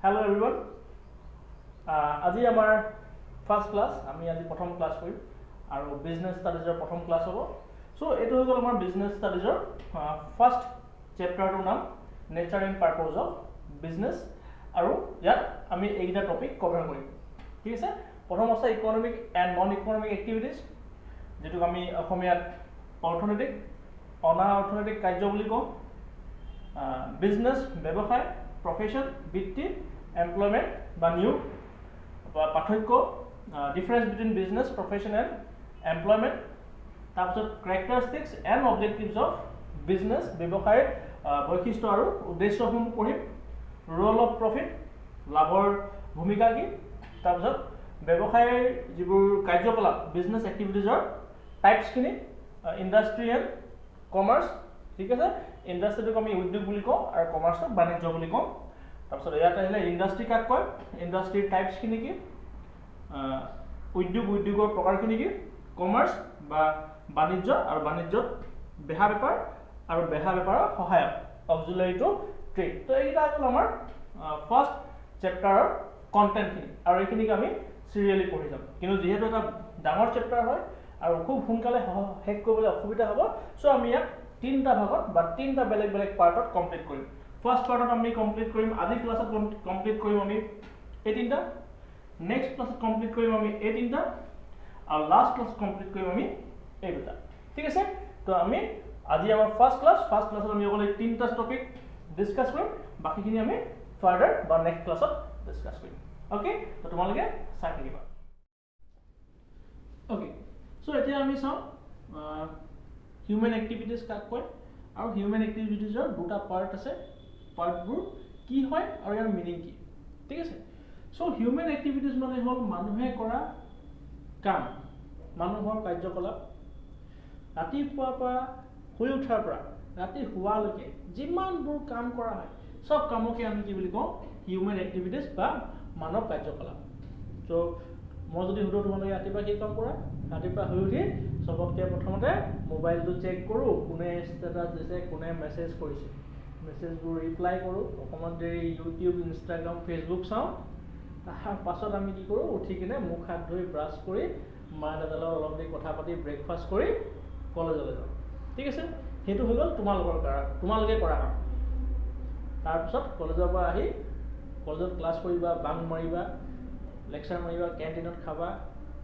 Hello everyone. আজি আমাৰ first class আমি আজি প্ৰথম ক্লাস কৰিম আৰু বিজনেস ষ্টাডিজৰ প্ৰথম ক্লাস হ'ব। সো এটো হৈ গ'ল আমাৰ বিজনেস ষ্টাডিজৰ ফাৰ্স্ট চেপ্টাৰটোৰ নাম nature and purpose of business আৰু ইয়াত আমি এইটা টপিক কভাৰ কৰিম। ঠিক আছে, প্ৰথম আছে economic and non economic activities, যেটো আমি অসমীয়াত অৰ্থনৈতিক অনা অৰ্থনৈতিক কাৰ্য বুলি কওঁ। বিজনেস ব্যৱসায়, প্ৰফেশন বৃত্তি, এমপ্লয়মেন্ট বা নিয়োগ বা পাৰ্থক্য, difference between business profession and employment, তাৰপিছত characteristics and objectives of business ব্যৱসায়ৰ বৈশিষ্ট্য আৰু উদ্দেশ্যসমূহ পঢ়িম। ৰোল অফ প্ৰফিট, লাভৰ ভূমিকা কি, তাৰপিছত ব্যৱসায়ৰ যিবোৰ কাৰ্যকলাপ বিজনেস এক্টিভিটিজৰ টাইপছখিনি, ইণ্ডাষ্ট্ৰি এণ্ড কমাৰ্চ। ঠিক আছে, ইণ্ডাষ্ট্ৰিটোক আমি উদ্যোগ বুলি কওঁ আৰু কমাৰ্চক বাণিজ্য বুলি কওঁ। তাৰপিছত ইয়াত আহিলে ইণ্ডাষ্ট্ৰি কাক কয়, ইণ্ডাষ্ট্ৰিৰ টাইপছখিনি কি, উদ্যোগৰ প্ৰকাৰখিনি কি, কমাৰ্চ বা বাণিজ্য আৰু বাণিজ্যত বেহা বেপাৰ আৰু বেহা বেপাৰৰ সহায়ক অক্সিলাৰী টু ট্ৰেড। তো এইকেইটা হ'ল আমাৰ ফাৰ্ষ্ট চেপ্টাৰৰ কণ্টেণ্টখিনি আৰু এইখিনিক আমি চিৰিয়েলি পঢ়ি যাম, কিন্তু যিহেতু এটা ডাঙৰ চেপ্টাৰ হয় আৰু খুব সোনকালে শেষ কৰিবলৈ অসুবিধা হ'ব, চ' আমি ইয়াক তিনিটা ভাগত বা তিনিটা বেলেগ বেলেগ পাৰ্টত কমপ্লিট কৰিম। ফাৰ্ষ্ট পাৰ্টত আমি কমপ্লিট কৰিম, আজি ক্লাছত কমপ্লিট কৰিম আমি এই তিনিটা, নেক্সট ক্লাছত কমপ্লিট কৰিম আমি এই তিনিটা আৰু লাষ্ট ক্লাছত কমপ্লিট কৰিম আমি এই দুটা। ঠিক আছে, তো আমি আজি আমাৰ ফাৰ্ষ্ট ক্লাছত আমি অকল এই তিনিটা টপিক ডিছকাছ কৰিম, বাকীখিনি আমি ফাৰ্ডাৰ বা নেক্সট ক্লাছত ডিছকাছ কৰিম। অ'কে, তো তোমালোকে চাই থাকিবা। অ'কে, চ' এতিয়া আমি চাওঁ হিউমেন এক্টিভিটিজ কাক কয় আৰু হিউমেন এক্টিভিটিজৰ দুটা পাৰ্ট আছে, পাৰ্টবোৰ কি হয় আৰু ইয়াৰ মিনিং কি। ঠিক আছে, চ' হিউমেন এক্টিভিটিজ মানে হ'ল মানুহে কৰা কাম, মানুহৰ কাৰ্যকলাপ। ৰাতিপুৱাৰ পৰা শুই উঠাৰ পৰা ৰাতি শুৱালৈকে যিমানবোৰ কাম কৰা হয় চব কামকে আমি কি বুলি কওঁ, হিউমেন এক্টিভিটিজ বা মানৱ কাৰ্যকলাপ। চ' মই যদি সুধো তোমালোকে ৰাতিপুৱা কি কাম কৰা, ৰাতিপুৱা শুই উঠি চবতকৈ প্ৰথমতে মোবাইলটো চেক কৰোঁ, কোনে ষ্টেটাছ দিছে, কোনে মেছেজ কৰিছে, মেছেজবোৰ ৰিপ্লাই কৰোঁ, অকণমান দেৰি ইউটিউব, ইনষ্টাগ্ৰাম, ফেচবুক চাওঁ। তাৰ পাছত আমি কি কৰোঁ, উঠি কিনে মুখ হাত ধুই ব্ৰাছ কৰি মা দেউতাৰ লগত অলপ দেৰি কথা পাতি ব্ৰেকফাষ্ট কৰি কলেজলৈ যাওঁ। ঠিক আছে, সেইটো হৈ গ'ল তোমালোকে কৰা কাম। তাৰপিছত কলেজৰ পৰা আহি কলেজত ক্লাছ কৰিবা, বাংক মাৰিবা, লেকচাৰ মাৰিবা, কেণ্টিনত খাবা।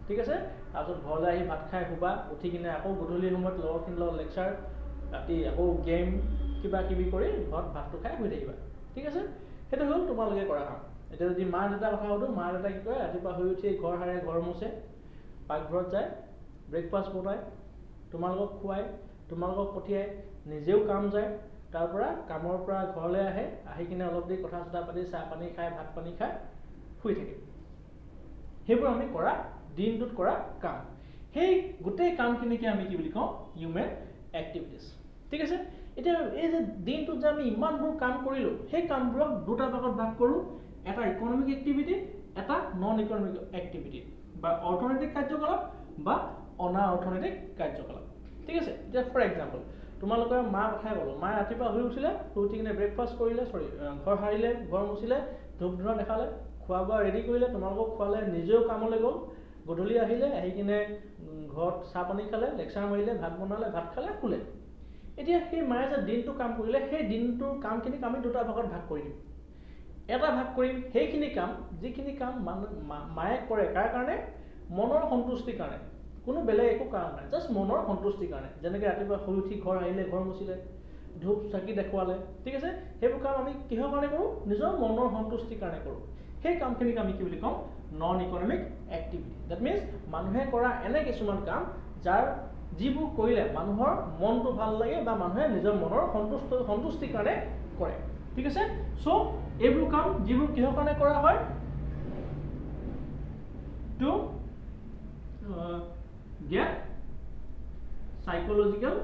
ঠিক আছে, তাৰপিছত ঘৰলৈ আহি ভাত খাই শুবা, উঠি কিনে আকৌ গধূলি সময়ত লগৰখিনিৰ লগত লেকচাৰ, ৰাতি আকৌ গেম কিবা কিবি কৰি ঘৰত ভাতটো খাই শুই থাকিবা। ঠিক আছে, সেইটো হ'ল তোমালোকে কৰা কাম। এতিয়া যদি মা দেউতাৰ কথা সুধো, মা দেউতাই কি কৰে, ৰাতিপুৱা শুই উঠি ঘৰ সাৰে, ঘৰ মোচে, পাকঘৰত যায়, ব্ৰেকফাষ্ট বনায়, তোমালোকক খুৱায়, তোমালোকক পঠিয়ায়, নিজেও কাম যায়, তাৰ পৰা কামৰ পৰা ঘৰলৈ আহে, আহি কিনে অলপ দেৰি কথা চথা পাতি চাহ পানী খাই ভাত পানী খাই শুই থাকে। সেইবোৰ আমি কৰা দিনটোত কৰা কাম। সেই গোটেই কামখিনিকে আমি কি বুলি কওঁ, হিউমেন এক্টিভিটিজ। ঠিক আছে, এতিয়া এই যে দিনটোত যে আমি ইমানবোৰ কাম কৰিলোঁ, সেই কামবোৰক দুটা ভাগত ভাগ কৰোঁ, এটা ইকনমিক এক্টিভিটি, এটা নন ইকনমিক এক্টিভিটি, বা অৰ্থনৈতিক কাৰ্যকলাপ বা অনা অৰ্থনৈতিক কাৰ্যকলাপ। ঠিক আছে, এতিয়া ফৰ এক্সাম্পল তোমালোকৰ মা কথাই ক'লোঁ, মায়ে ৰাতিপুৱা শুই উঠিলে, শুই উঠি কিনে ব্ৰেকফাষ্ট কৰিলে, ঘৰ সাৰিলে, ঘৰ মুচিলে, ধূপ ধূনা দেখালে, খোৱা বোৱা ৰেডি কৰিলে, তোমালোকক খোৱালে, নিজেও কামলৈ গ'ল, গধূলি আহিলে, আহি কিনে ঘৰত চাহ পানী খালে, লেকচাৰ মাৰিলে, ভাত বনালে, ভাত খালে, শুলে। এতিয়া সেই মায়ে যে দিনটো কাম কৰিলে, সেই দিনটোৰ কামখিনিক আমি দুটা ভাগত ভাগ কৰি দিম। এটা ভাগ কৰিম সেইখিনি কাম, যিখিনি কাম মায়ে কৰে কাৰ কাৰণে, মনৰ সন্তুষ্টিৰ কাৰণে, কোনো বেলেগ একো কাৰণ নাই, জাষ্ট মনৰ সন্তুষ্টিৰ কাৰণে। যেনেকৈ ৰাতিপুৱা শুই উঠি ঘৰ আহিলে, ঘৰ মুচিলে, ধূপ চাকি দেখুৱালে। ঠিক আছে, সেইবোৰ কাম আমি কিহৰ কাৰণে কৰোঁ, নিজৰ মনৰ সন্তুষ্টিৰ কাৰণে কৰোঁ। সেই কামখিনিক আমি কি বুলি কওঁ, non economic activity. That means মানুহে কৰা এনে কিছুমান কাম যিবোৰ কৰিলে মানুহৰ মনটো ভাল লাগে বা মানুহে নিজৰ মনৰ সন্তুষ্টিৰ কাৰণে কৰে। ঠিক আছে, চ' এইবোৰ কাম যিবোৰ কিহৰ কাৰণে কৰা হয়, টু get psychological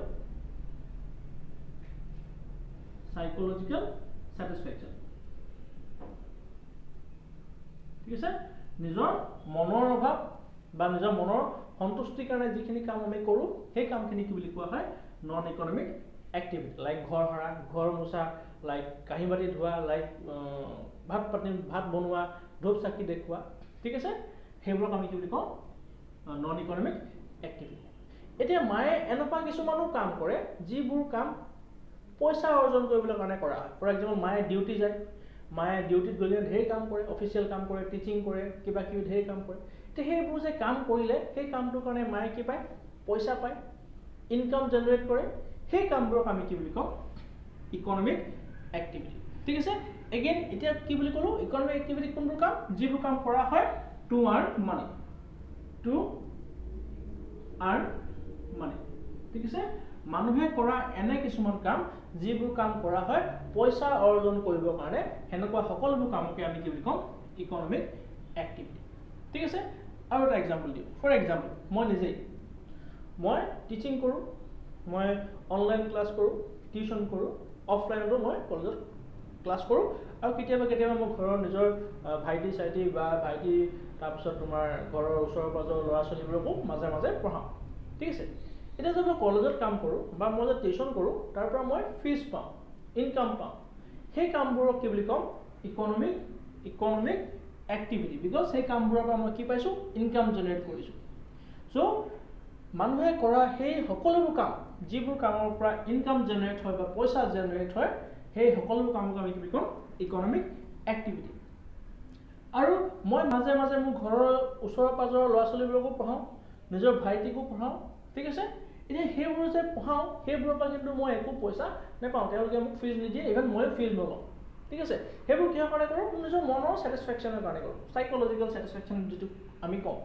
satisfaction. ঠিক আছে, নিজৰ মনৰ অভাৱ বা নিজৰ মনৰ সন্তুষ্টিৰ কাৰণে যিখিনি কাম আমি কৰোঁ, সেই কামখিনি কি বুলি কোৱা হয়, নন ইকনমিক এক্টিভিটি। লাইক ঘৰ সৰা, ঘৰ মোচা, লাইক কাঁহী বাতি ধোৱা, লাইক ভাত বনোৱা ধূপ চাকি দেখুৱা ঠিক আছে সেইবোৰক আমি কি বুলি কওঁ নন ইকনমিক এক্টিভিটি এতিয়া মায়ে এনেকুৱা কিছুমানো কাম কৰে যিবোৰ কাম পইচা অৰ্জন কৰিবলৈ কাৰণে কৰা হয় ফৰ এক্সাম্পল মায়ে ডিউটি যায় মায়ে ডিউটিত গ'লে ঢেৰ কাম কৰে অফিচিয়েল কাম কৰে টিচিং কৰে কিবা কিবি ঢেৰ কাম কৰে তে সেইবোৰ যে কাম কৰিলে সেই কামটোৰ কাৰণে মায়ে কি পায় পইচা পায় ইনকাম জেনেৰেট কৰে সেই কামবোৰক আমি কি বুলি কওঁ ইকনমিক এক্টিভিটি ঠিক আছে এগেইন এতিয়া কি বুলি ক'লো ইকনমিক এক্টিভিটি কোনবোৰ কাম যিবোৰ কাম কৰা হয় টু আৰ্ন মানি ঠিক আছে মানুহে কৰা এনে কিছুমান কাম যিবোৰ কাম কৰা হয় পইচা অৰ্জন কৰিবৰ কাৰণে হেনেকুৱা সকলোবোৰ কামকে আমি কি বুলি কওঁ ইকনমিক এক্টিভিটি ঠিক আছে আৰু এটা এক্সাম্পল দিওঁ ফৰ এক্সাম্পল মই টিচিং কৰোঁ মই অনলাইন ক্লাছ কৰোঁ টিউচন কৰোঁ অফলাইনতো মই কলেজত ক্লাছ কৰোঁ আৰু কেতিয়াবা মই ঘৰৰ নিজৰ ভাইটি চাইটি বা ভাইটি তাৰপিছত তোমাৰ ঘৰৰ ওচৰৰ পাজৰৰ ল'ৰা ছোৱালীবোৰকো মাজে মাজে পঢ়াওঁ ঠিক আছে এতিয়া যে মই কলেজত কাম কৰোঁ বা মই যে টিউচন কৰোঁ তাৰ পৰা মই ফিজ পাওঁ ইনকাম পাওঁ সেই কামবোৰক কি বুলি ক'ম ইকনমিক এক্টিভিটি বিকজ সেই কামবোৰৰ পৰা মই কি পাইছোঁ ইনকাম জেনেৰেট কৰিছোঁ চ' মানুহে কৰা সেই সকলোবোৰ কাম যিবোৰ কামৰ পৰা ইনকাম জেনেৰেট হয় বা পইচা জেনেৰেট হয় সেই সকলোবোৰ কামক আমি কি বুলি ক'ম ইকনমিক এক্টিভিটি আৰু মই মাজে মাজে মোৰ ঘৰৰ ওচৰৰ পাজৰৰ ল'ৰা ছোৱালীবোৰকো পঢ়াওঁ নিজৰ ভাইটিকো পঢ়াওঁ ঠিক আছে এতিয়া সেইবোৰ যে পঢ়াওঁ সেইবোৰৰ পৰা কিন্তু মই একো পইচা নাপাওঁ তেওঁলোকে মোক ফিজ নিদিয়ে ইভেন মই ফিজ নলওঁ ঠিক আছে সেইবোৰ কিহৰ কাৰণে কৰোঁ নিজৰ মনৰ ছেটিছফেকশ্যনৰ কাৰণে কৰোঁ সাইকোলজিকেল ছেটিছফেকশ্যন যিটো আমি কওঁ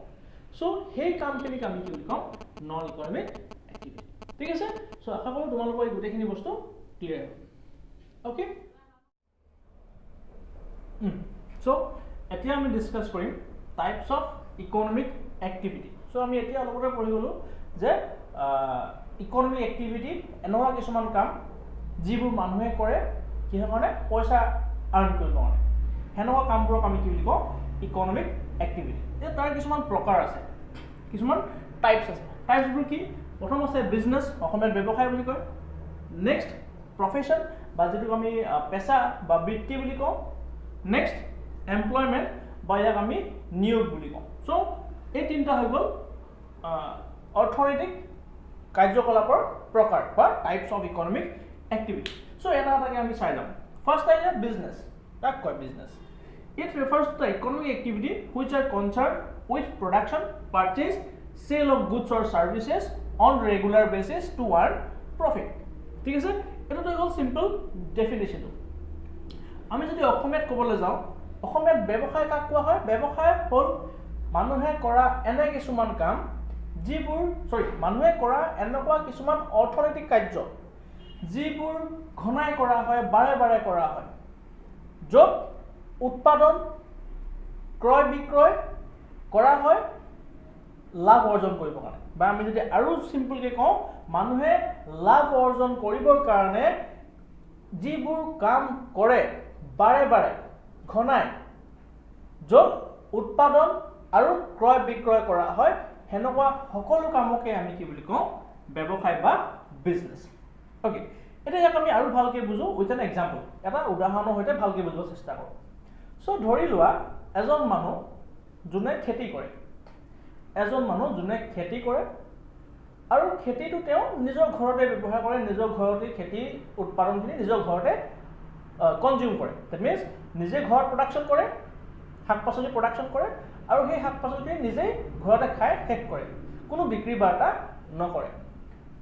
চ' সেই কামখিনিক আমি কি বুলি কওঁ নন ইকনমিক এক্টিভিটি ঠিক আছে চ' আশা কৰোঁ তোমালোকৰ এই গোটেইখিনি বস্তু ক্লিয়াৰ হ'ব অ'কে চ' এতিয়া আমি ডিছকাছ কৰিম টাইপছ অফ ইকনমিক এক্টিভিটি চ' আমি এতিয়া অলপতে পঢ়ি গ'লোঁ যে ইকনমিক এক্টিভিটি এনেকুৱা কিছুমান কাম যিবোৰ মানুহে কৰে কিহৰ কাৰণে পইচা আৰ্ণ কৰিবৰ কাৰণে সেনেকুৱা কামবোৰক আমি কি বুলি কওঁ ইকনমিক এক্টিভিটি এতিয়া তাৰ কিছুমান প্ৰকাৰ আছে কিছুমান টাইপছ আছে টাইপছবোৰ কি প্ৰথম আছে বিজনেছ অসমীয়াত ব্যৱসায় বুলি কয় নেক্সট প্ৰফেশ্যন বা যিটোক আমি পেচা বা বৃত্তি বুলি কওঁ নেক্সট এমপ্লয়মেণ্ট বা ইয়াক আমি নিয়োগ বুলি কওঁ চ' এই তিনিটা হৈ গ'ল অৰ্থনৈতিক কাৰ্যকলাপৰ প্ৰকাৰ বা টাইপছ অফ ইকনমিক এক্টিভিটি চ' এটা এটাকে আমি চাই যাম ফাৰ্ষ্ট আহিলে বিজনেছ কাক কয় business it refers to the economic activity which are concern with production purchase sale of goods or services on regular basis to earn profit ঠিক আছে এইটোতো হ'ল চিম্পল ডেফিনেশ্যনটো আমি যদি অসমীয়াত ক'বলৈ যাওঁ অসমীয়াত ব্যৱসায় কাক কোৱা হয় ব্যৱসায় হ'ল মানুহে কৰা এনে কিছুমান কাম মানুহে কৰা এনেকুৱা কিছুমান অৰ্থনৈতিক কাৰ্য যিবোৰ ঘনাই কৰা হয় বাৰে বাৰে কৰা হয় য'ত উৎপাদন ক্ৰয় বিক্ৰয় কৰা হয় লাভ অৰ্জন কৰিবৰ কাৰণে বা আমি যদি আৰু চিম্পলকৈ কওঁ মানুহে লাভ অৰ্জন কৰিবৰ কাৰণে যিবোৰ কাম কৰে বাৰে বাৰে ঘনাই য'ত উৎপাদন আৰু ক্ৰয় বিক্ৰয় কৰা হয় হেনেকুৱা সকলো কামকে আমি কি বুলি কওঁ ব্যৱসায় বা বিজনেছ অ'কে এতিয়া ইয়াক আমি আৰু ভালকৈ বুজো উইথ এন এক্সাম্পল এটা উদাহৰণৰ সৈতে ভালকৈ বুজিব চেষ্টা কৰোঁ চ' ধৰি লোৱা এজন মানুহ যোনে খেতি কৰে আৰু খেতিটো তেওঁ নিজৰ ঘৰতে ব্যৱহাৰ কৰে নিজৰ ঘৰতে খেতি উৎপাদনখিনি নিজৰ ঘৰতে কনজিউম কৰে ডেট মিনছ নিজে ঘৰত প্ৰডাকশ্যন কৰে শাক পাচলি প্ৰডাকশ্যন কৰে আৰু সেই শাক পাচলিখিনি নিজেই ঘৰতে খাই শেষ কৰে কোনো বিক্ৰী বাৰ্তা নকৰে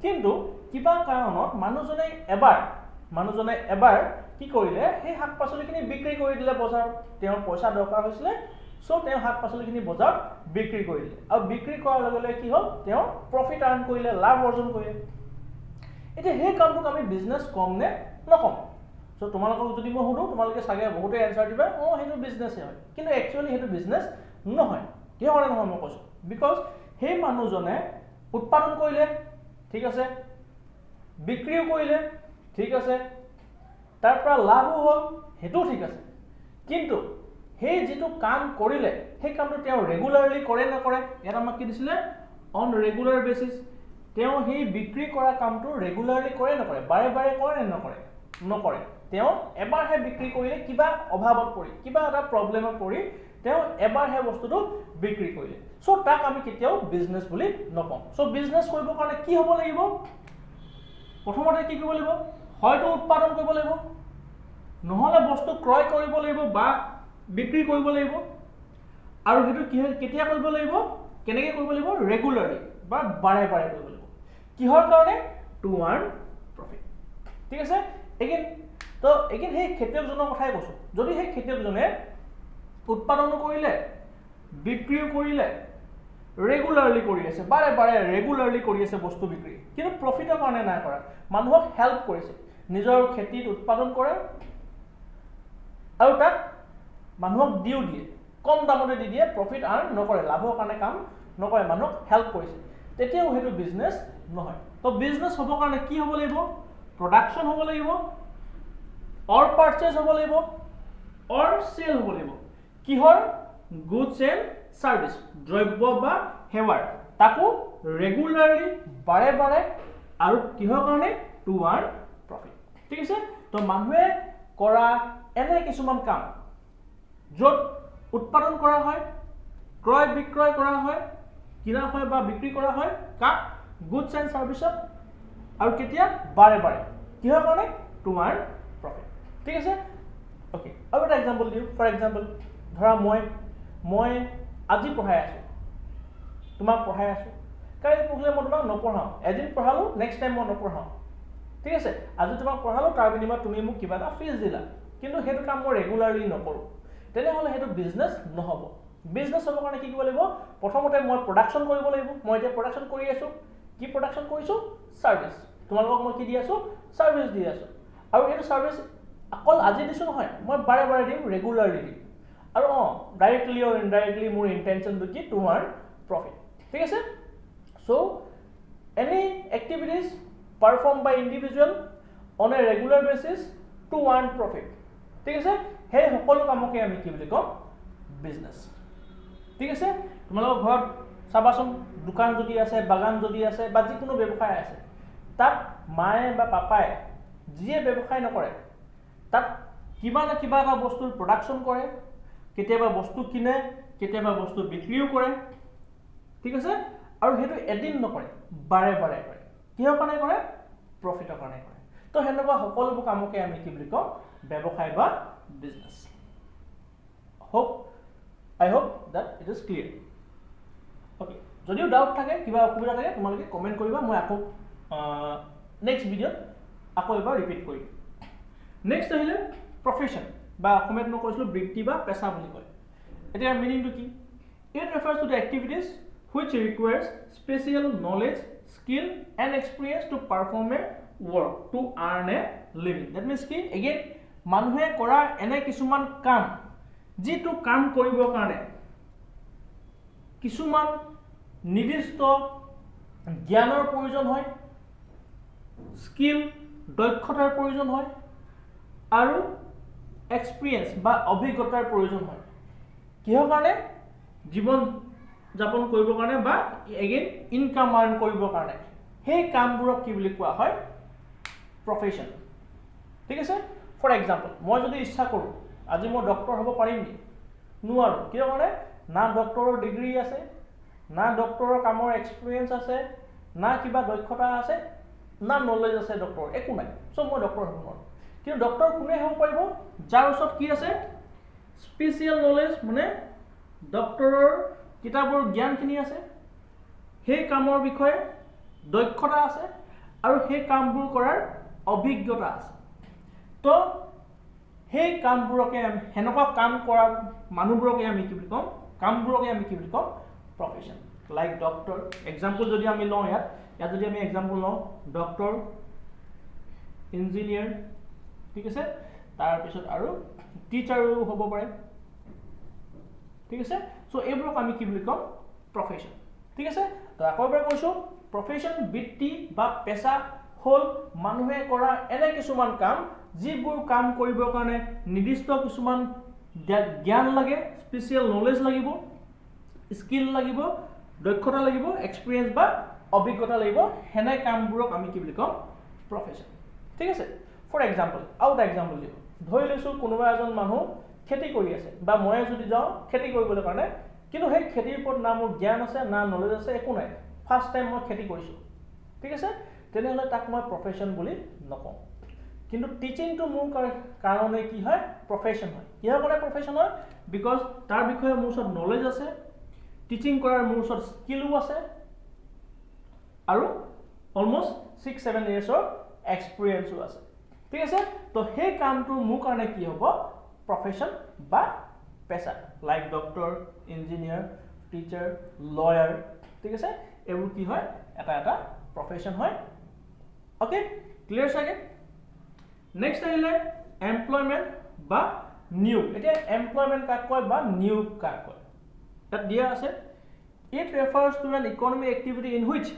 কিন্তু কিবা কাৰণত মানুহজনে এবাৰ কি কৰিলে সেই শাক পাচলিখিনি বিক্ৰী কৰি দিলে বজাৰত তেওঁৰ পইচা দৰকাৰ হৈছিলে চ' তেওঁ শাক পাচলিখিনি বজাৰত বিক্ৰী কৰি দিলে আৰু বিক্ৰী কৰাৰ লগে লগে কি হ'ল তেওঁ প্ৰফিট আৰ্ণ কৰিলে লাভ অৰ্জন কৰিলে এতিয়া সেই কামটোক আমি বিজনেছ কম নে নকম চ' তোমালোকক যদি মই সুধোঁ তোমালোকে চাগে বহুতে এনচাৰ দিবা সেইটো বিজনেছেই হয় কিন্তু একচুৱেলি সেইটো বিজনেছ নহয় কিহৰ কাৰণে নহয় মই কৈছোঁ বিকজ সেই মানুহজনে উৎপাদন কৰিলে ঠিক আছে বিক্ৰীও কৰিলে ঠিক আছে তাৰ পৰা লাভো হ'ল সেইটোও ঠিক আছে কিন্তু সেই যিটো কাম কৰিলে সেই কামটো তেওঁ ৰেগুলাৰলি কৰে নকৰে ইয়াত আমাক কি দিছিলে অন ৰেগুলাৰ বেচিছ তেওঁ সেই বিক্ৰী কৰা কামটো ৰেগুলাৰলি কৰে নকৰে বাৰে বাৰে কৰে নে নকৰে তেওঁ এবাৰহে বিক্ৰী কৰিলে কিবা অভাৱত পৰি কিবা এটা প্ৰব্লেমত পৰি তেওঁ এবাৰহে বস্তুটো বিক্ৰী কৰিলে সো তাক আমি কেতিয়াও বিজনেছ বুলি নকওঁ সো বিজনেছ কৰিবৰ কাৰণে কি হ'ব লাগিব প্ৰথমতে কি কৰিব লাগিব হয়তো উৎপাদন কৰিব লাগিব নহলে বস্তু ক্ৰয় কৰিব লাগিব বা বিক্ৰী কৰিব লাগিব আৰু হেতু কি কেতিয়া কৰিব লাগিব কেনেকৈ কৰিব লাগিব ৰেগুলাৰলি বা বাৰে বাৰে কৰিব লাগিব কিহৰ কাৰণে টু আৰ্ন প্ৰফিট ঠিক আছে এগেইন তো এগেইন সেই খেতিয়কজনৰ কথাই কৈছো যদি সেই খেতিয়কজনে উৎপাদন কৰিলে বিক্ৰীও কৰিলে ৰেগুলাৰলি কৰি আছে বাৰে বাৰে ৰেগুলাৰলি কৰি আছে বস্তু বিক্ৰী কিন্তু প্ৰফিটৰ কাৰণে নাই কৰা মানুহক হেল্প কৰিছে নিজৰ খেতিত উৎপাদন কৰে আৰু তাক মানুহক দিও দিয়ে কম দামতে দি দিয়ে প্ৰফিট আৰ্ন নকৰে লাভৰ কাৰণে কাম নকৰে মানুহক হেল্প কৰিছে তেতিয়াও হেতু বিজনেছ নহয় তো বিজনেছ হ'ব কাৰণে কি হ'ব লাগিব প্ৰডাকশন হ'ব লাগিব অৰ পাৰচেজ হ'ব লাগিব অৰ সেল হ'ব লাগিব কিহৰ গুডছ এণ্ড সাৰ্ভিস দ্ৰব্য বা সেৱাৰ তাকো ৰেগুলাৰলি বাৰে বাৰে আৰু কিহৰ কাৰণে টু আৰ্ন প্ৰফিট ঠিক আছে তো মানুহে কৰা এনে কিছুমান কাম য'ত উৎপাদন কৰা হয় ক্ৰয় বিক্ৰয় কৰা হয় কিনা হয় বা বিক্ৰী কৰা হয় কাক গুডছ এণ্ড সাৰ্ভিসত আৰু কেতিয়া বাৰে বাৰে কিহৰ কাৰণে টু আৰ্ন প্ৰফিট ঠিক আছে ওকে আৰু এটা এক্সাম্পল দিওঁ ফৰ এক্সাম্পল ধৰা মই আজি পঢ়াই আছো তোমাক পঢ়াই আছো কালি পঢ়িলে মই তোমাক নপঢ়াওঁ এদিন পঢ়ালো নেক্সট টাইম মই নপঢ়াওঁ ঠিক আছে আজি তোমাক পঢ়ালো তাৰ বিনিময়ত তুমি মোক কিবা এটা ফিজ দিলা কিন্তু সেইটো কাম মই ৰেগুলাৰলি নকৰোঁ তেনেহ'লে সেইটো বিজনেছ নহ'ব বিজনেছ হ'বৰ কাৰণে কি কৰিব লাগিব প্ৰথমতে মই প্ৰডাকশ্যন কৰিব লাগিব মই এতিয়া প্ৰডাকশ্যন কৰি আছোঁ কি প্ৰডাকশ্যন কৰিছোঁ ছাৰ্ভিচ তোমালোকক মই কি দি আছোঁ ছাৰ্ভিচ দি আছোঁ আৰু এইটো ছাৰ্ভিচ অকল আজি দিছোঁ নহয় মই বাৰে বাৰে দিম ৰেগুলাৰলি দিম আৰু ডাইৰেক্টলি অৰ ইনডাইৰেক্টলি মোৰ ইণ্টেনশ্যনটো কি টু আৰ্ন প্ৰফিট ঠিক আছে so' any activities perform by individual on a regular basis to earn profit ঠিক আছে সেই সকলো কামকে আমি কি বুলি কওঁ বিজনেছ ঠিক আছে তোমালোকৰ ঘৰত চাবাচোন দোকান যদি আছে বাগান যদি আছে বা যিকোনো ব্যৱসায় আছে তাত মায়ে বা পাপাই যিয়ে ব্যৱসায় নকৰে তাত কিবা না কিবা এটা বস্তুৰ প্ৰডাকশ্যন কৰে কেতিয়াবা বস্তু কিনে কেতিয়াবা বস্তু বিক্ৰীও কৰে ঠিক আছে আৰু সেইটো এদিন নকৰে বাৰে বাৰে কৰে কিহৰ কাৰণে কৰে প্ৰফিটৰ কাৰণে কৰে তো হেনেকুৱা সকলোবোৰ কামকে আমি কি বুলি কওঁ ব্যৱসায় বা business I hope that it is clear okay যদিও ডাউট থাকে কিবা অসুবিধা থাকে তোমালোকে কমেন্ট কৰিবা মই আকৌ নেক্সট ভিডিঅ'ত আকৌ এবাৰ ৰিপিট কৰিম নেক্সট আহিলে প্ৰফেশ্যন বা অসমীয়াত মই কৈছিলোঁ বৃত্তি বা পেছা বুলি কয় এতিয়া মিনিংটো কি it refers to the activities which requires special knowledge skill and experience to perform a work to earn a living that means কি again মানুহে কৰা এনে কিছুমান কাম যিটো কাম কৰিবৰ কাৰণে কিছুমান নিৰ্দিষ্ট জ্ঞানৰ প্ৰয়োজন হয় স্কিল দক্ষতাৰ প্ৰয়োজন হয় আৰু এক্সপিৰিয়েন্স বা অভিজ্ঞতাৰ প্ৰয়োজন হয় কিহৰ কাৰণে জীৱন যাপন কৰিবৰ কাৰণে বা এগেইন ইনকাম আৰ্ন কৰিবৰ কাৰণে সেই কামবোৰক কি বুলি কোৱা হয় প্ৰফেশ্যন ঠিক আছে ফৰ এক্সাম্পল মই যদি ইচ্ছা কৰোঁ আজি মই ডক্টৰ হ'ব পাৰিম নি নোৱাৰোঁ কিয় কাৰণে না ডক্টৰৰ ডিগ্ৰী আছে না ডক্টৰৰ কামৰ এক্সপিৰিয়েন্স আছে না কিবা দক্ষতা আছে না নলেজ আছে ডক্টৰ একো নাই সো মই ডক্টৰ হ'ব নোৱাৰোঁ কিন্তু ডক্টৰ কোনে হ'ব পাৰিব যাৰ ওচৰত কি আছে স্পেচিয়েল নলেজ মানে ডক্টৰৰ কিতাপৰ জ্ঞানখিনি আছে সেই কামৰ বিষয়ে দক্ষতা আছে আৰু সেই কামবোৰ কৰাৰ অভিজ্ঞতা আছে তো সেই কামবোৰকে আমি হেনেকুৱা কাম কৰা মানুহবোৰকে আমি কি বুলি কম কামবোৰকে আমি কি বুলি কম প্ৰফেশ্যন লাইক ডক্টৰ এক্সাম্পল যদি আমি লওঁ ইয়াত যদি আমি এক্সাম্পল লওঁ ডক্টৰ ইঞ্জিনিয়াৰ ঠিক আছে তাৰপিছত আৰু টিচাৰো হ'ব পাৰে ঠিক আছে সো এইবোৰক আমি কি বুলি কম প্ৰফেশ্যন ঠিক আছে তো আকৌ এবাৰ কৈছোঁ প্ৰফেশ্যন বৃত্তি বা পেছা হ'ল মানুহে কৰা এনে কিছুমান কাম যিবোৰ কাম কৰিবৰ কাৰণে নিৰ্দিষ্ট কিছুমান জ্ঞান লাগে স্পেচিয়েল নলেজ লাগিব স্কিল লাগিব দক্ষতা লাগিব এক্সপিৰিয়েন্স বা অভিজ্ঞতা লাগিব হেনে কামবোৰক আমি কি বুলি কম প্ৰফেশ্যন ঠিক আছে ফৰ এক্সাম্পল আৰু এটা এক্সাম্পল দিওঁ ধৰি লৈছোঁ কোনোবা এজন মানুহ খেতি কৰি আছে বা মই যদি যাওঁ খেতি কৰিবলৈ কাৰণে কিন্তু সেই খেতিৰ ওপৰত না মোৰ জ্ঞান আছে না নলেজ আছে একো নাই ফাৰ্ষ্ট টাইম মই খেতি কৰিছোঁ ঠিক আছে তেনেহ'লে তাক মই প্ৰফেশ্যন বুলি নকওঁ কিন্তু টিচিংটো মোৰ কাৰণে কি হয় প্ৰফেশ্যন হয় কিহৰ কাৰণে প্ৰফেশ্যন হয় বিকজ তাৰ বিষয়ে মোৰ ওচৰত নলেজ আছে টিচিং কৰাৰ মোৰ ওচৰত স্কিলো আছে আৰু অলমষ্ট 6-7 yearsৰ এক্সপিৰিয়েঞ্চো আছে ঠিক আছে তো সেই কামটো মোৰ কাৰণে কি হ'ব প্ৰফেশ্যন বা পেছা like doctor engineer teacher lawyer ঠিক আছে এইবোৰ কি হয় এটা প্ৰফেশ্যন হয় ওকে ক্লিয়াৰ চাগে নেক্সট আহিলে এমপ্লয়মেণ্ট বা নিয়োগ এতিয়া এমপ্লয়মেণ্ট কাক কয় বা নিয়োগ কাক কয় তাত দিয়া আছে it refers to an economic activity in which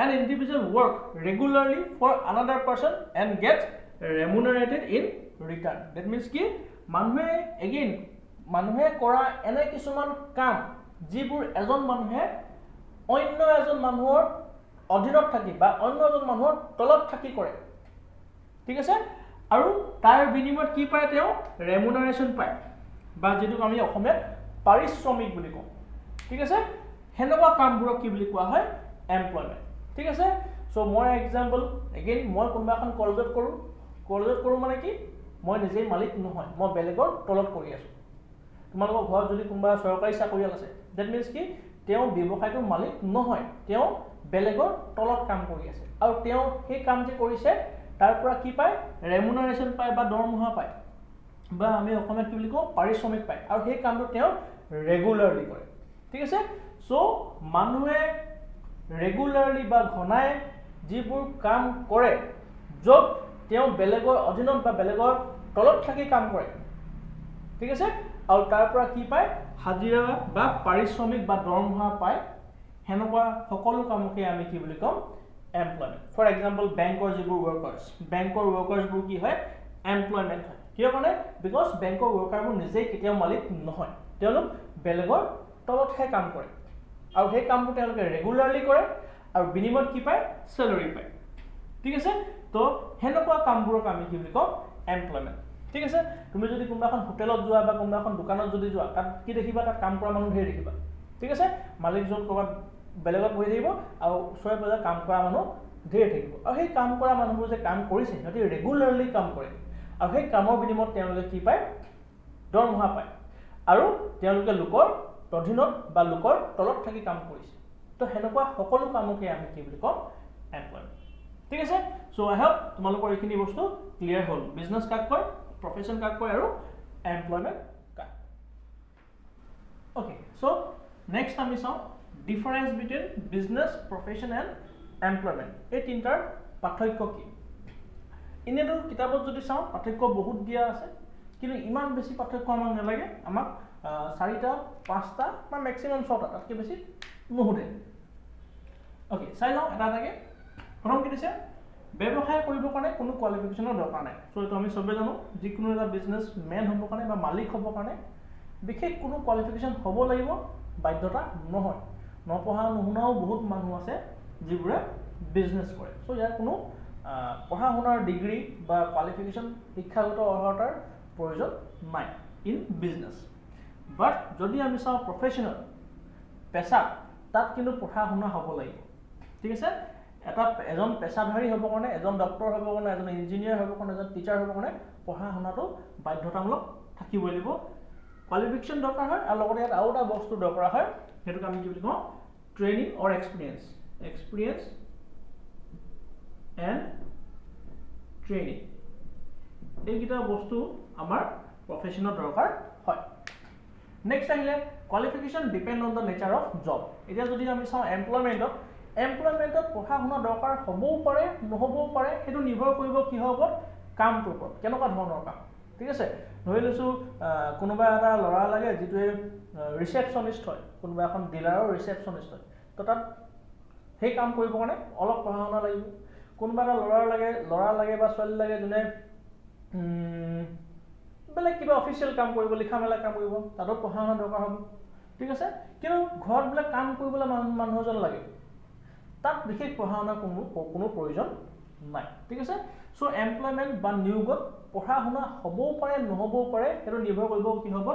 an individual work regularly for another person and gets remunerated in return that means ki মানুহে কৰা এনে কিছুমান কাম যিবোৰ এজন মানুহে অন্য এজন মানুহৰ অধীনত থাকি বা অন্য এজন মানুহৰ তলত থাকি কৰে ঠিক আছে আৰু তাৰ বিনিময়ত কি পায় তেওঁ ৰেমুনাৰেচন পায় বা যেটো আমি অসমীয়াত পাৰিশ্ৰমিক বুলি কওঁ ঠিক আছে হেনেকুৱা কামবোৰক কি বুলি কোৱা হয় এমপ্লয়মেণ্ট ঠিক আছে সো মই এক্সাম্পল এগেইন মই কোনোবা এখন কলেজত কৰোঁ মানে কি মই নিজেই মালিক নহয় মই বেলেগৰ তলত কৰি আছোঁ তোমালোকৰ ঘৰত যদি কোনোবা চৰকাৰী চাকৰিয়াল আছে দ্যাট মিন্স কি তেওঁ ব্যৱসায়টোৰ মালিক নহয় তেওঁ বেলেগৰ তলত কাম কৰি আছে আৰু তেওঁ সেই কাম যে কৰিছে তাৰ পৰা কি পায় ৰেমুনাৰেচন পায় বা দৰমহা পায় বা আমি অসমীয়াত কি বুলি কওঁ পাৰিশ্ৰমিক পায় আৰু সেই কামটো তেওঁ ৰেগুলাৰলি কৰে ঠিক আছে সো মানুহে ৰেগুলাৰলি বা ঘনাই যিবোৰ কাম কৰে য'ত তেওঁ বেলেগৰ অধীনত বা বেলেগৰ তলত থাকি কাম কৰে ঠিক আছে আৰু তাৰ পৰা কি পায় হাজিৰা বা পাৰিশ্ৰমিক বা দৰমহা পায় হেনেকুৱা সকলো কামকে আমি কি বুলি কম এমপ্লয়মেণ্ট ফৰ এক্সাম্পল বেংকৰ যিবোৰ ৱৰ্কাৰ্ছবোৰ কি হয় এমপ্লয়মেণ্ট হয় কিয় কাৰণে বিকজ বেংকৰ ৱৰ্কাৰবোৰ নিজেই কেতিয়াও মালিক নহয় তেওঁলোক বেলেগৰ তলতহে কাম কৰে আৰু সেই কামবোৰ তেওঁলোকে ৰেগুলাৰলি কৰে আৰু বিনিময়ত কি পায় স্যালাৰি পায় ঠিক আছে তো হেনেকুৱা কামবোৰক আমি কি বুলি কওঁ এমপ্লয়মেণ্ট ঠিক আছে তুমি যদি কোনোবা এখন হোটেলত যোৱা বা কোনোবা এখন দোকানত যদি যোৱা তাত কি দেখিবা তাত কাম কৰা মানুহ ধেৰ দেখিবা ঠিক আছে মালিকজন ক'ৰবাত বেলেগত বহি থাকিব আৰু ওচৰে পাজৰে কাম কৰা মানুহ ধেৰ থাকিব আৰু সেই কাম কৰা মানুহবোৰ যে কাম কৰিছে সিহঁতে ৰেগুলাৰলি কাম কৰে আৰু সেই কামৰ বিনিময়ত তেওঁলোকে কি পায় দৰমহা পায় আৰু তেওঁলোকে লোকৰ অধীনত বা লোকৰ তলত থাকি কাম কৰিছে তো হেনেকুৱা সকলো কামকে আমি কি বুলি কওঁ এমপ্লয়মেণ্ট ঠিক আছে সো আই হোপ তোমালোকৰ এইখিনি বস্তু ক্লিয়াৰ হ'ল বিজনেছ কাক কয় প্ৰফেশ্যন কাক কয় আৰু এমপ্লয়মেণ্ট কাক ওকে সো নেক্সট আমি চাওঁ difference between business profession and employment এই তিনিটাৰ পাৰ্থক্য কি এনেতো কিতাপত যদি চাওঁ পাৰ্থক্য বহুত দিয়া আছে কিন্তু ইমান বেছি পাৰ্থক্য আমাক নালাগে আমাক 4টা 5টা বা মেক্সিমাম 6টা তাতকৈ বেছি নুসুধে ওকে চাই লওঁ এটা এটাকে প্ৰথম কি দিছে ব্যৱসায় কৰিবৰ কাৰণে কোনো কোৱালিফিকেশ্যনৰ দৰকাৰ নাই সো এইটো আমি চবে জানো যিকোনো এটা বিজনেছমেন হ'বৰ কাৰণে বা মালিক হ'বৰ কাৰণে বিশেষ কোনো কোৱালিফিকেশ্যন হ'ব লাগিব বাধ্যতা নহয় নপঢ়া নুশুনাও বহুত মানুহ আছে যিবোৰে বিজনেছ কৰে সো ইয়াৰ কোনো পঢ়া শুনাৰ ডিগ্ৰী বা কোৱালিফিকেশ্যন শিক্ষাগত অৰ্হতাৰ প্ৰয়োজন নাই ইন বিজনেছ বাট যদি আমি চাওঁ প্ৰফেশ্যনেল পেছা তাত কিন্তু পঢ়া শুনা হ'ব লাগিব ঠিক আছে এজন পেছাধাৰী হ'বৰ কাৰণে এজন ডক্টৰ হ'বৰ কাৰণে এজন ইঞ্জিনিয়াৰ হ'বৰ কাৰণে এজন টিচাৰ হ'বৰ কাৰণে পঢ়া শুনাটো বাধ্যতামূলক থাকিবই লাগিব কোৱালিফিকেশ্যন দৰকাৰ হয় আৰু লগতে ইয়াত আৰু এটা বস্তু দৰকাৰ হয় সেইটোক আমি কি বুলি কওঁ training or experience and training এইকেইটা বস্তু আমাৰ প্ৰফেশ্যনত দৰকাৰ হয় নেক্সট আহিলে qualification depend on the nature of job এতিয়া যদি আমি চাওঁ এমপ্লয়মেণ্টত পঢ়া শুনা দৰকাৰ হ'বও পাৰে নহ'বও পাৰে সেইটো নিৰ্ভৰ কৰিব কিহৰ ওপৰত কামটোৰ ওপৰত কেনেকুৱা ধৰণৰ কাম ঠিক আছে ধৰি লৈছোঁ কোনোবা এটা ল'ৰা লাগে যিটোৱে ৰিচেপশ্যনিষ্ট হয় কোনোবা এখন ডিলাৰৰ ৰিচেপশ্যনিষ্ট হয় তো তাত সেই কাম কৰিবৰ কাৰণে অলপ পঢ়া শুনা লাগিব কোনোবা এটা ল'ৰা লাগে বা ছোৱালী লাগে যোনে বেলেগ কিবা অফিচিয়েল কাম কৰিব লিখা মেলা কাম কৰিব তাতো পঢ়া শুনা দৰকাৰ হ'ব ঠিক আছে কিন্তু ঘৰত বোলে কাম কৰিবলৈ মানুহ এজন লাগে তাত বিশেষ পঢ়া শুনা কোনো প্ৰয়োজন নাই ঠিক আছে সো এমপ্লয়মেন্ট বা নিয়োগত পঢ়া শুনা হ'বও পাৰে নহ'বও পাৰে সেইটো নিৰ্ভৰ কৰিব কি হ'ব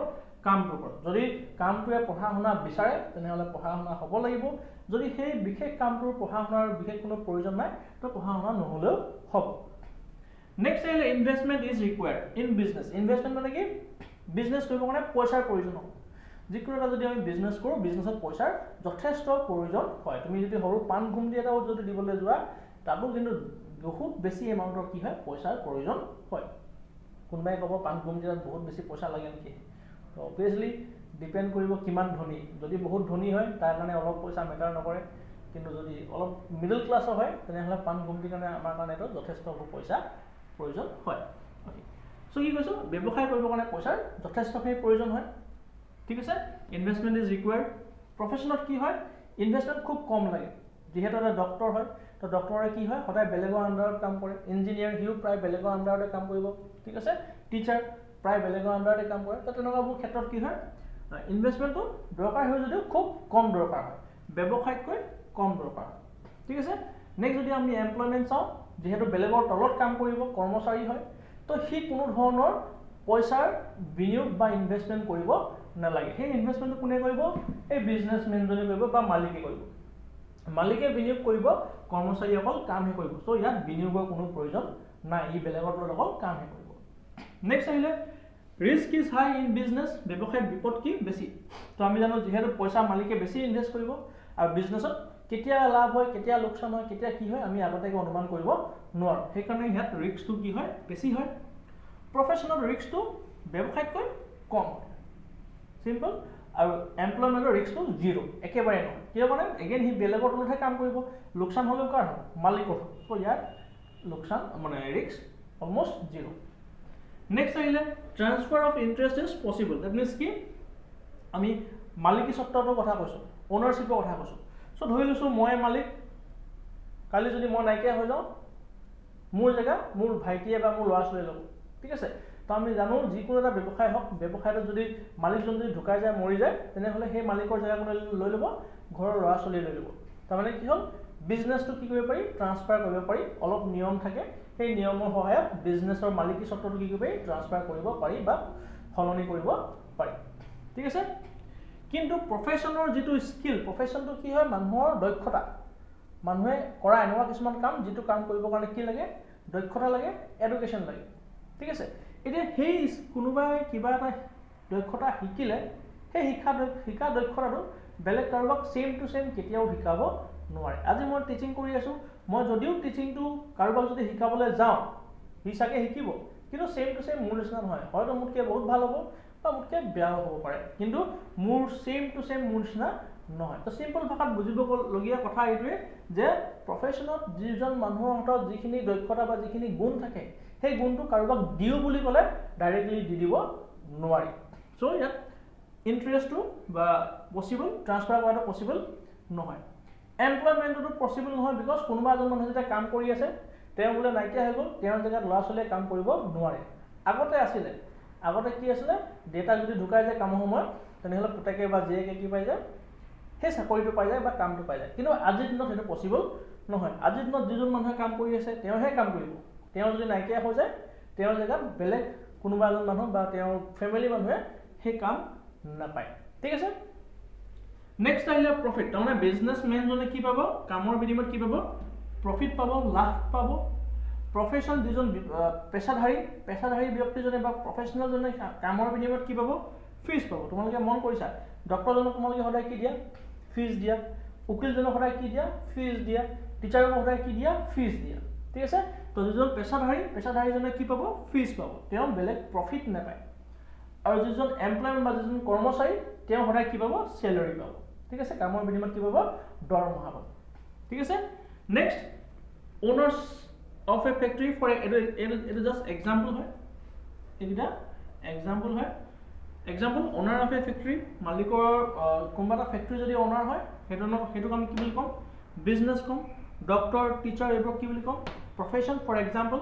কামটোৰ ওপৰত যদি কামটোৱে পঢ়া শুনা বিচাৰে তেনেহ'লে পঢ়া শুনা হ'ব লাগিব যদি সেই বিশেষ কামটোৰ পঢ়া শুনাৰ বিশেষ কোনো প্ৰয়োজন নাই তো পঢ়া শুনা নহ'লেও হ'ব নেক্সট আহিলে investment is required in business investment মানে কি বিজনেছ কৰিবৰ কাৰণে পইচাৰ প্ৰয়োজন হ'ব যিকোনো এটা যদি আমি বিজনেছ কৰোঁ বিজনেছত পইচাৰ যথেষ্ট প্ৰয়োজন হয় তুমি যদি সৰু পাণ ঘুমটি এটাও যদি দিবলৈ যোৱা তাতো কিন্তু বহুত বেছি এমাউণ্টৰ কি হয় পইচাৰ প্ৰয়োজন হয় কোনোবাই ক'ব পাণ ঘুমটি এটাত বহুত বেছি পইচা লাগে নেকি তো অবভিয়াছলি ডিপেণ্ড কৰিব কিমান ধনী যদি বহুত ধনী হয় তাৰ কাৰণে অলপ পইচা মেটাৰ নকৰে কিন্তু যদি অলপ মিডল ক্লাছৰ হয় তেনেহ'লে পাণ ঘুমটিৰ কাৰণে আমাৰ কাৰণে এইটো যথেষ্ট পইচা প্ৰয়োজন হয় অ'কে সো কি কৈছোঁ ব্যৱসায় কৰিবৰ কাৰণে পইচাৰ যথেষ্টখিনি প্ৰয়োজন হয় ঠিক আছে ইনভেষ্টমেণ্ট ইজ ৰিকুৱাৰ্ড প্ৰফেশ্যনত কি হয় ইনভেষ্টমেণ্ট খুব কম লাগে যিহেতু এটা ডক্টৰ হয় তো ডক্টৰে কি হয় সদায় বেলেগৰ আণ্ডাৰত কাম কৰে ইঞ্জিনিয়াৰ সিও প্ৰায় বেলেগৰ আণ্ডাৰতে কাম কৰিব ঠিক আছে টিচাৰ প্ৰায় বেলেগৰ আণ্ডাৰতে কাম কৰে তো তেনেকুৱাবোৰ ক্ষেত্ৰত কি হয় ইনভেষ্টমেণ্টটো দৰকাৰ হয় যদিও খুব কম দৰকাৰ হয় ব্যৱসায়তকৈ কম দৰকাৰ হয় ঠিক আছে নেক্সট যদি আমি এমপ্লয়মেণ্ট চাওঁ যিহেতু বেলেগৰ তলত কাম কৰিব কৰ্মচাৰী হয় তো সি কোনো ধৰণৰ পইচাৰ বিনিয়োগ বা ইনভেষ্টমেণ্ট কৰিব নালাগে সেই ইনভেষ্টমেণ্টটো কোনে কৰিব এই বিজনেছমেনজনে কৰিব বা মালিকে কৰিব মালিকে বিনিয়োগ কৰিব কৰ্মচাৰী অকল কামহে কৰিব সো ইয়াত বিনিয়োগৰ কোনো প্ৰয়োজন নাই ই বেলেগৰ তলত অকল কামহে কৰিব নেক্সট আহিলে risk is high in business ব্যৱসায়ত বিপদ কি বেছি তো আমি জানো যিহেতু পইচা মালিকে বেছি ইনভেষ্ট কৰিব আৰু বিজনেছত কেতিয়া লাভ হয় কেতিয়া লোকচান হয় কেতিয়া কি হয় আমি আগতেই অনুমান কৰিব নোৱাৰোঁ সেইকাৰণে ইয়াত ৰিস্কটো কি হয় বেছি হয় প্ৰফেশ্যনেল ৰিস্কটো ব্যৱসায়তকৈ কম হয় সিম্পল আৰু এমপ্লয়মেণ্টৰ ৰিস্কটো জিৰ' একেবাৰে নহয় কিয় মানে এগেইন সি বেলেগৰ তলতহে কাম কৰিব লোকচান হ'লেও কাৰ হ'ব মালিকৰ হ'ব ত' ইয়াত লোকচান মানে ৰিস্ক অলমষ্ট জিৰ' নেক্সট আহিলে transfer of interest is possible that means কি আমি মালিকী স্বত্বটোৰ কথা কৈছোঁ অ'নাৰশ্বিপৰ কথা কৈছোঁ চ' ধৰি লৈছোঁ মই মালিক কালি যদি মই নাইকিয়া হৈ যাওঁ মোৰ জেগা মোৰ ভাইটিয়ে বা মোৰ ল'ৰা ছোৱালীয়ে ল'ব ঠিক আছে তো আমি জানো যিকোনো এটা ব্যৱসায় হওক ব্যৱসায়টোত যদি মালিকজন যদি ঢুকাই যায় মৰি যায় তেনেহ'লে সেই মালিকৰ জেগা কোনে লৈ ল'ব ঘৰৰ ল'ৰা ছোৱালীয়ে লৈ ল'ব তাৰমানে কি হ'ল বিজনেছটো কি কৰিব পাৰি ট্ৰান্সফাৰ কৰিব পাৰি অলপ নিয়ম থাকে সেই নিয়মৰ সহায়ত বিজনেছৰ মালিকী স্বত্বটো কি কৰিব পাৰি ট্ৰান্সফাৰ কৰিব পাৰি বা সলনি কৰিব পাৰি ঠিক আছে কিন্তু প্ৰফেশ্যনৰ যিটো স্কিল প্ৰফেশ্যনটো কি হয় মানুহৰ দক্ষতা মানুহে কৰা এনেকুৱা কিছুমান কাম যিটো কাম কৰিবৰ কাৰণে কি লাগে দক্ষতা লাগে এডুকেশ্যন লাগে ঠিক আছে এতিয়া সেই কোনোবাই কিবা এটা দক্ষতা শিকিলে সেই শিকা দক্ষতাটো বেলেগ কাৰোবাক ছেম টু ছেম কেতিয়াও শিকাব নোৱাৰে আজি মই টিচিং কৰি আছোঁ মই যদিও টিচিংটো কাৰোবাক যদি শিকাবলৈ যাওঁ সি চাগে শিকিব কিন্তু ছেম টু ছেম মোৰ নিচিনা নহয় হয়তো মোতকৈ বহুত ভাল হ'ব বা মোতকৈ বেয়াও হ'ব পাৰে কিন্তু মোৰ ছেম টু ছেম মোৰ নিচিনা নহয় তো চিম্পল ভাষাত বুজিবলগীয়া কথা এইটোৱে যে প্ৰফেশ্যনত যিজন মানুহৰ হাতত যিখিনি দক্ষতা বা যিখিনি গুণ থাকে সেই গুণটো কাৰোবাক দিওঁ বুলি ক'লে ডাইৰেক্টলি দি দিব নোৱাৰি চ' ইয়াত ইণ্টাৰেষ্টটো বা পচিবল ট্ৰান্সফাৰ কৰাটো পচিবল নহয় এমপ্লয়মেণ্টটো পচিবল নহয় বিকজ কোনোবা এজন মানুহে যেতিয়া কাম কৰি আছে তেওঁ বোলে নাইকিয়া হৈ গ'ল তেওঁৰ জেগাত ল'ৰা ছোৱালীয়ে কাম কৰিব নোৱাৰে আগতে আছিলে আগতে কি আছিলে দেউতা যদি ঢুকাই যায় কামৰ সময়ত তেনেহ'লে পুতেকে বা জীয়েকে কি পাই যায় সেই চাকৰিটো পাই যায় বা কামটো পাই যায় কিন্তু আজিৰ দিনত সেইটো পচিবল নহয় আজিৰ দিনত যিজন মানুহে কাম কৰি আছে তেওঁহে কাম কৰিব তেওঁ যদি নাইকিয়া হৈ যায় তেওঁৰ জেগাত বেলেগ কোনোবা এজন মানুহ বা তেওঁৰ ফেমিলি মানুহে সেই কাম নাপায় ঠিক আছে নেক্সট আহিলে প্ৰফিট তাৰমানে বিজনেছমেনজনে কি পাব কামৰ বিনিময়ত কি পাব প্ৰফিট পাব লাভ পাব প্ৰফেশ্যন যিজন পেছাধাৰী ব্যক্তিজনে বা প্ৰফেশ্যনেলজনে কামৰ বিনিময়ত কি পাব ফিজ পাব তোমালোকে মন কৰিছা ডক্টৰজনক তোমালোকে সদায় কি দিয়া ফিজ দিয়া উকিলজনক সদায় কি দিয়া ফিজ দিয়া টিচাৰক সদায় কি দিয়া ফিজ দিয়া ঠিক আছে তো যিজন পেছাধাৰীজনে কি পাব ফিজ পাব তেওঁ বেলেগ প্ৰফিট নাপায় আৰু যিজন এমপ্লয়মেণ্ট বা যিজন কৰ্মচাৰী তেওঁ সদায় কি পাব চেলাৰী পাব ঠিক আছে কামৰ বিনিময়ত কি পাব দৰমহা পাব ঠিক আছে next owners of a factory for এইটো জাষ্ট এক্সাম্পল হয় এইকেইটা এক্সাম্পল হয় example owner of a factory মালিকৰ কোনোবা এটা ফেক্টৰী যদি ওনাৰ হয় সেইটোক আমি কি বুলি ক'ম বিজনেছ ক'ম ডক্টৰ টিচাৰ এইবোৰক কি বুলি ক'ম প্ৰফেশ্যন ফৰ এক্সাম্পল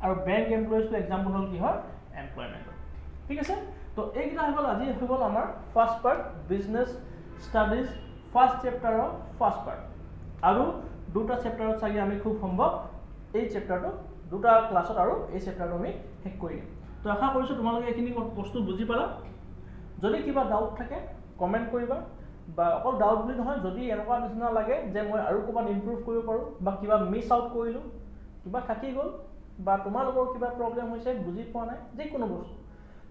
আৰু বেংক এমপ্লয়িজটো এক্সাম্পল হ'ল কি হয় এমপ্লয়মেণ্টৰ ঠিক আছে তো এইকেইটা হৈ গ'ল আজি হৈ গ'ল আমাৰ first part business studies first চেপ্টাৰৰ ফাৰ্ষ্ট পাৰ্ট আৰু দুটা চেপ্টাৰত চাগে আমি খুব সম্ভৱ এই চেপ্টাৰটো দুটা ক্লাছত আৰু এই চেপ্টাৰটো আমি শেষ কৰি দিম তো আশা কৰিছোঁ তোমালোকে এইখিনি বস্তু বুজি পালা যদি কিবা ডাউট থাকে কমেণ্ট কৰিবা বা অকল ডাউট বুলি নহয় যদি এনেকুৱা নিচিনা লাগে যে মই আৰু ক'ৰবাত ইম্প্ৰুভ কৰিব পাৰোঁ বা কিবা মিছ আউট কৰিলোঁ কিবা থাকি গ'ল বা তোমালোকৰ কিবা প্ৰব্লেম হৈছে বুজি পোৱা নাই যিকোনো বস্তু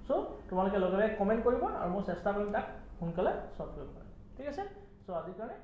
চ' তোমালোকে লগে লগে কমেণ্ট কৰিবা আৰু মই চেষ্টা কৰিম তাক সোনকালে চল্ভ কৰিব ঠিক আছে চ' আজিৰ কাৰণে